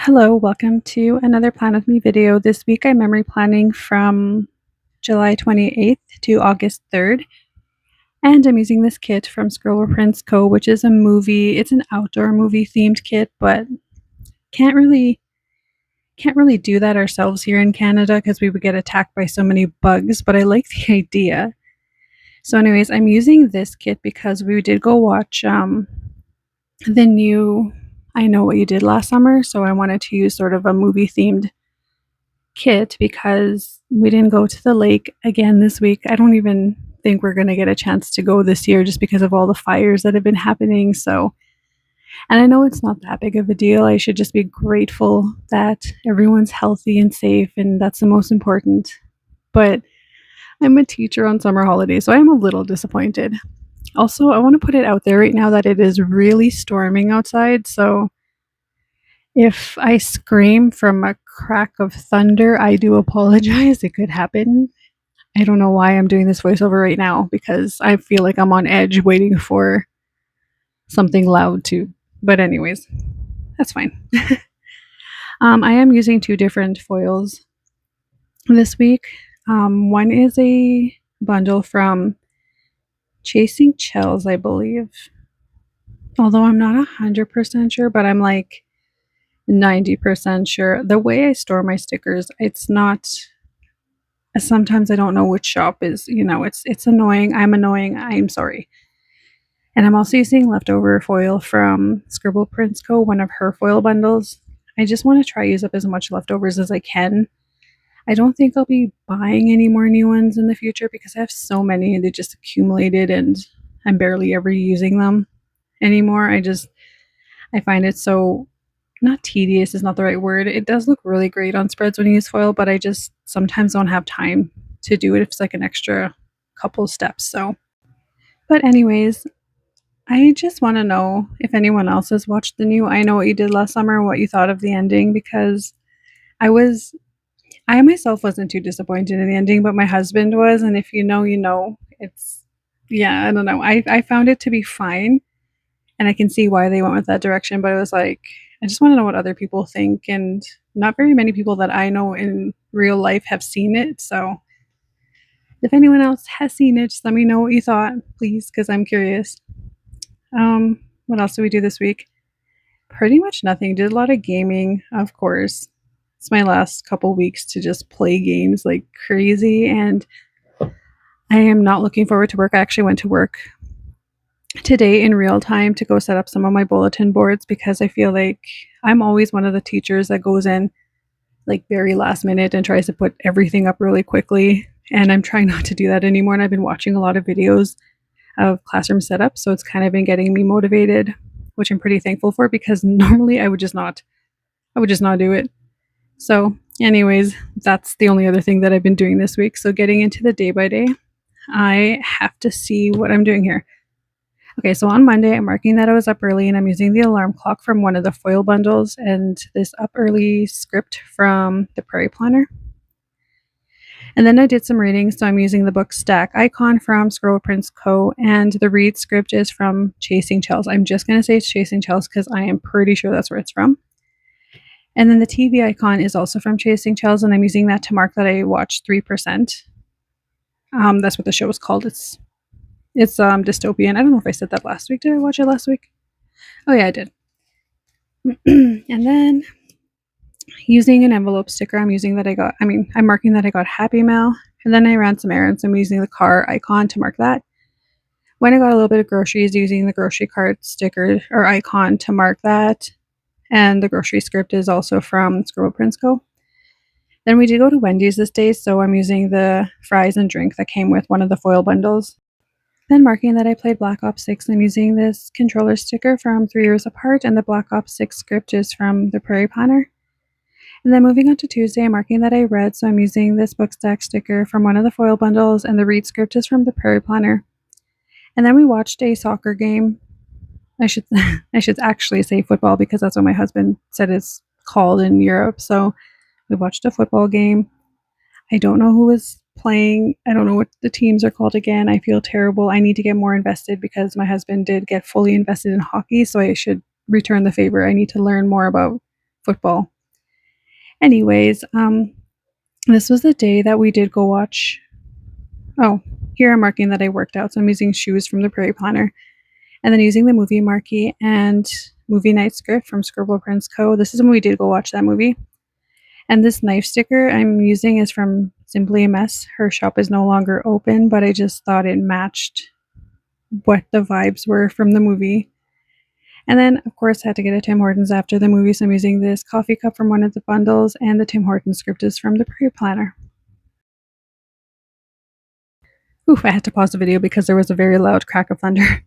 Hello, welcome to another Plan With Me video. This week I'm memory planning from July 28th to August 3rd, and I'm using this kit from Scribble Prints Co., which is it's an outdoor movie themed kit, but can't really do that ourselves here in Canada because we would get attacked by so many bugs, but I like the idea. So anyways, I'm using this kit because we did go watch the new I Know What You Did Last Summer, so I wanted to use sort of a movie themed kit because we didn't go to the lake again this week. I don't even think we're going to get a chance to go this year just because of all the fires that have been happening. So, and I know it's not that big of a deal. I should just be grateful that everyone's healthy and safe, and that's the most important. But I'm a teacher on summer holidays, so I'm a little disappointed. Also, I want to put it out there right now that it is really storming outside, so if I scream from a crack of thunder, I do apologize. It could happen. I don't know why I'm doing this voiceover right now because I feel like I'm on edge waiting for something loud to. But anyways, that's fine. I am using two different foils this week. One is a bundle from Chasing Shells, I believe. Although I'm not 100% sure, but I'm like 90% sure. The way I store my stickers, it's not. Sometimes I don't know which shop is, it's annoying. I'm annoying. I'm sorry. And I'm also using leftover foil from Scribble Prints Co., one of her foil bundles. I just want to try use up as much leftovers as I can. I don't think I'll be buying any more new ones in the future because I have so many and they just accumulated and I'm barely ever using them anymore. I find it so not tedious is not the right word. It does look really great on spreads when you use foil, but I just sometimes don't have time to do it. It's like an extra couple steps. So, but anyways, I just want to know if anyone else has watched the new I Know What You Did Last Summer, what you thought of the ending, because I was, I myself wasn't too disappointed in the ending, but my husband was. And if you know, you know, yeah, I don't know. I found it to be fine. And I can see why they went with that direction, but it was like, I just want to know what other people think. And not very many people that I know in real life have seen it. So if anyone else has seen it, just let me know what you thought, please, because I'm curious. What else did we do this week? Pretty much nothing. Did a lot of gaming, of course. It's my last couple weeks to just play games like crazy, and I am not looking forward to work. I actually went to work today in real time to go set up some of my bulletin boards because I feel like I'm always one of the teachers that goes in like very last minute and tries to put everything up really quickly. And I'm trying not to do that anymore. And I've been watching a lot of videos of classroom setup. So it's kind of been getting me motivated, which I'm pretty thankful for because normally I would just not do it. So anyways, that's the only other thing that I've been doing this week. So getting into the day by day, I have to see what I'm doing here. Okay, so on Monday, I'm marking that I was up early and I'm using the alarm clock from one of the foil bundles and this up early script from the Prairie Planner. And then I did some reading, so I'm using the book Stack Icon from Scribble Prints Co. and the read script is from Chasing Shells. I'm just going to say it's Chasing Shells because I am pretty sure that's where it's from. And then the TV icon is also from Chasing Shells, and I'm using that to mark that I watched 3%. That's what the show is called. It's dystopian. I don't know if I said that last week. Did I watch it last week? Oh yeah, I did. And then using an envelope sticker, I'm marking that I got Happy Mail. And then I ran some errands. I'm using the car icon to mark that. When I got a little bit of groceries, using the grocery cart sticker or icon to mark that. And the grocery script is also from Scribble Prints Co. Then we did go to Wendy's this day, so I'm using the fries and drink that came with one of the foil bundles. Then marking that I played Black Ops 6, I'm using this controller sticker from 3 Years Apart, and the Black Ops 6 script is from the Prairie Planner. And then moving on to Tuesday, I'm marking that I read, so I'm using this book stack sticker from one of the foil bundles, and the read script is from the Prairie Planner. And then we watched a soccer game. I should actually say football because that's what my husband said it's called in Europe. So we watched a football game. I don't know who was playing. I don't know what the teams are called again. I feel terrible. I need to get more invested because my husband did get fully invested in hockey, so I should return the favor. I need to learn more about football Anyways, this was the day that we did go watch. Oh, here I'm marking that I worked out. So I'm using shoes from the Prairie Planner, and then using the movie marquee and movie night script from Scribble Prince Co. This is when we did go watch that movie. And this knife sticker I'm using is from Simply a Mess. Her shop is no longer open, but I just thought it matched what the vibes were from the movie. And then, of course, I had to get a Tim Hortons after the movie, so I'm using this coffee cup from one of the bundles, and the Tim Hortons script is from the pre-planner. Oof, I had to pause the video because there was a very loud crack of thunder.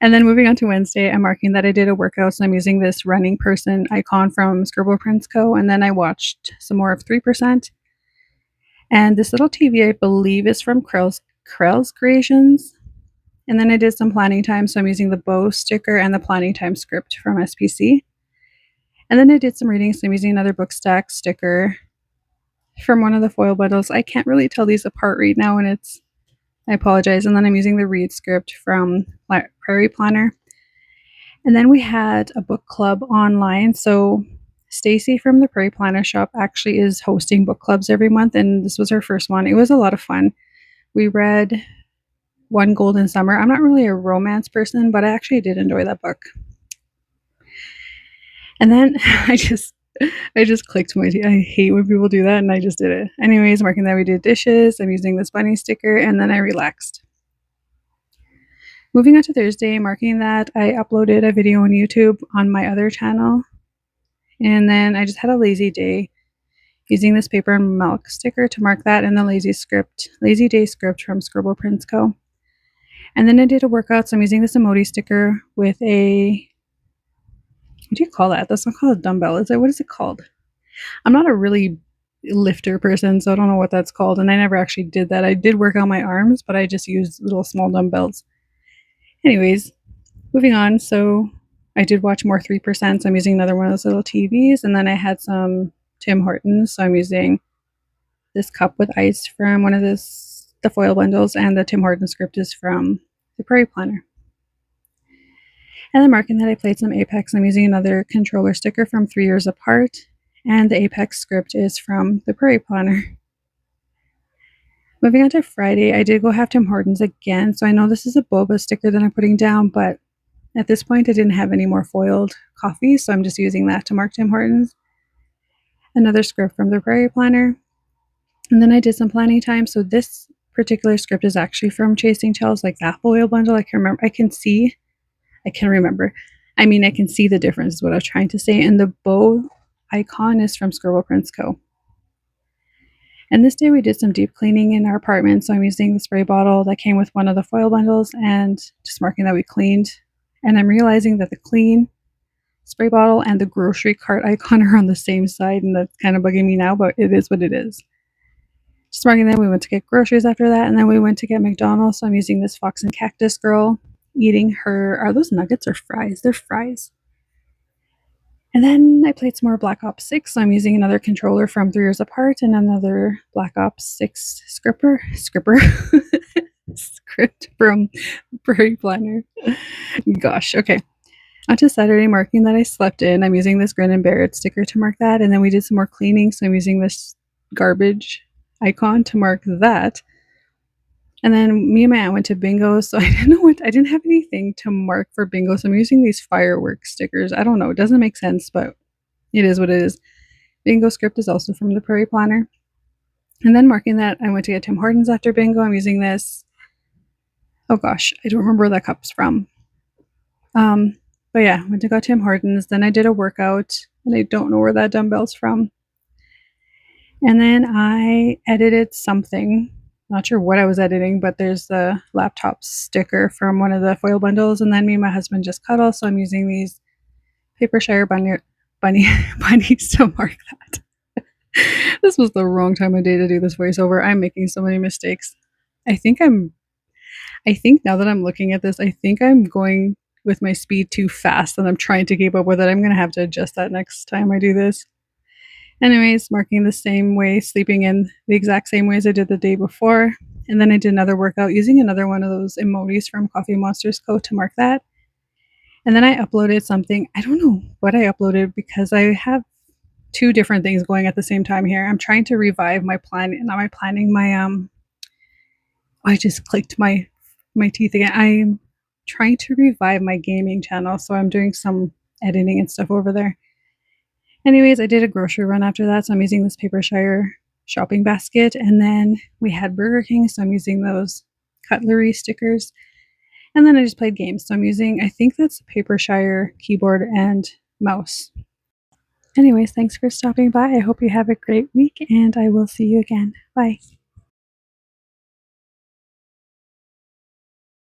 And then moving on to Wednesday, I'm marking that I did a workout, so I'm using this running person icon from Scribble Prince Co. And then I watched some more of 3%. And this little TV, I believe, is from Krell's Creations. And then I did some planning time, so I'm using the bow sticker and the planning time script from SPC. And then I did some reading, so I'm using another book stack sticker from one of the foil bundles. I can't really tell these apart right now, and I apologize. And then I'm using the read script from Prairie Planner. And then we had a book club online. So Stacy from the Prairie Planner shop actually is hosting book clubs every month, and this was her first one. It was a lot of fun. We read One Golden Summer. I'm not really a romance person, but I actually did enjoy that book. And then I just clicked my I hate when people do that, and I just did it. Anyways, marking that we did dishes. I'm using this bunny sticker, and then I relaxed. Moving on to Thursday, marking that I uploaded a video on YouTube on my other channel. And then I just had a lazy day using this paper and milk sticker to mark that, and the lazy day script from Scribble Prince Co. And then I did a workout, so I'm using this emoji sticker with a, what do you call that? That's not called a dumbbell, is it? What is it called? I'm not a really lifter person, so I don't know what that's called, and I never actually did that. I did work on my arms, but I just used little small dumbbells. Anyways, moving on. So I did watch more 3%, so I'm using another one of those little TVs, and then I had some Tim Hortons, so I'm using this cup with ice from one of the foil bundles, and the Tim Hortons script is from the Prairie Planner. And then marking that I played some Apex, I'm using another controller sticker from 3 Years Apart, and the Apex script is from the Prairie Planner. Moving on to Friday, I did go have Tim Hortons again, so I know this is a boba sticker that I'm putting down, but at this point I didn't have any more foiled coffee, so I'm just using that to mark Tim Hortons. Another script from the Prairie Planner. And then I did some planning time, so this particular script is actually from Chasing Tails, like that foil bundle. I can remember, I can see the difference is what I was trying to say. And the bow icon is from Scribble Prince Co. And this day we did some deep cleaning in our apartment, so I'm using the spray bottle that came with one of the foil bundles and just marking that we cleaned. And I'm realizing that the clean spray bottle and the grocery cart icon are on the same side, and that's kind of bugging me now, but it is what it is. Just marking that we went to get groceries after that, and then we went to get McDonald's, so I'm using this Fox and Cactus girl eating her, are those nuggets or fries? They're fries. And then I played some more Black Ops 6, so I'm using another controller from 3 Years Apart and another Black Ops 6 script from Prairie Planner. Gosh, okay. On to Saturday, marking that I slept in. I'm using this Grin and Bear It sticker to mark that, and then we did some more cleaning, so I'm using this garbage icon to mark that. And then me and my aunt went to bingo, so I didn't have anything to mark for bingo, so I'm using these fireworks stickers. I don't know, it doesn't make sense, but it is what it is. Bingo script is also from the Prairie Planner. And then marking that I went to get Tim Hortons after bingo. I'm using this, oh gosh, I don't remember where that cup's from. But yeah, went to go Tim Hortons. Then I did a workout, and I don't know where that dumbbell's from. And then I edited something. Not sure what I was editing, but there's the laptop sticker from one of the foil bundles. And then me and my husband just cuddle, so I'm using these paper shire bunnies to mark that. This was the wrong time of day to do this voiceover. I'm making so many mistakes. I think now that I'm looking at this, I think I'm going with my speed too fast, and I'm trying to keep up with it. I'm going to have to adjust that next time I do this. Anyways, marking the same way, sleeping in the exact same way as I did the day before. And then I did another workout using another one of those emojis from Coffee Monsters Co. to mark that. And then I uploaded something. I don't know what I uploaded because I have two different things going at the same time here. I'm trying to revive my not my planning, I just clicked my teeth again. I'm trying to revive my gaming channel, so I'm doing some editing and stuff over there. Anyways, I did a grocery run after that, so I'm using this Paper Shire shopping basket, and then we had Burger King, so I'm using those cutlery stickers. And then I just played games, so I'm using, I think that's Paper Shire keyboard and mouse. Anyways, thanks for stopping by. I hope you have a great week, and I will see you again. Bye.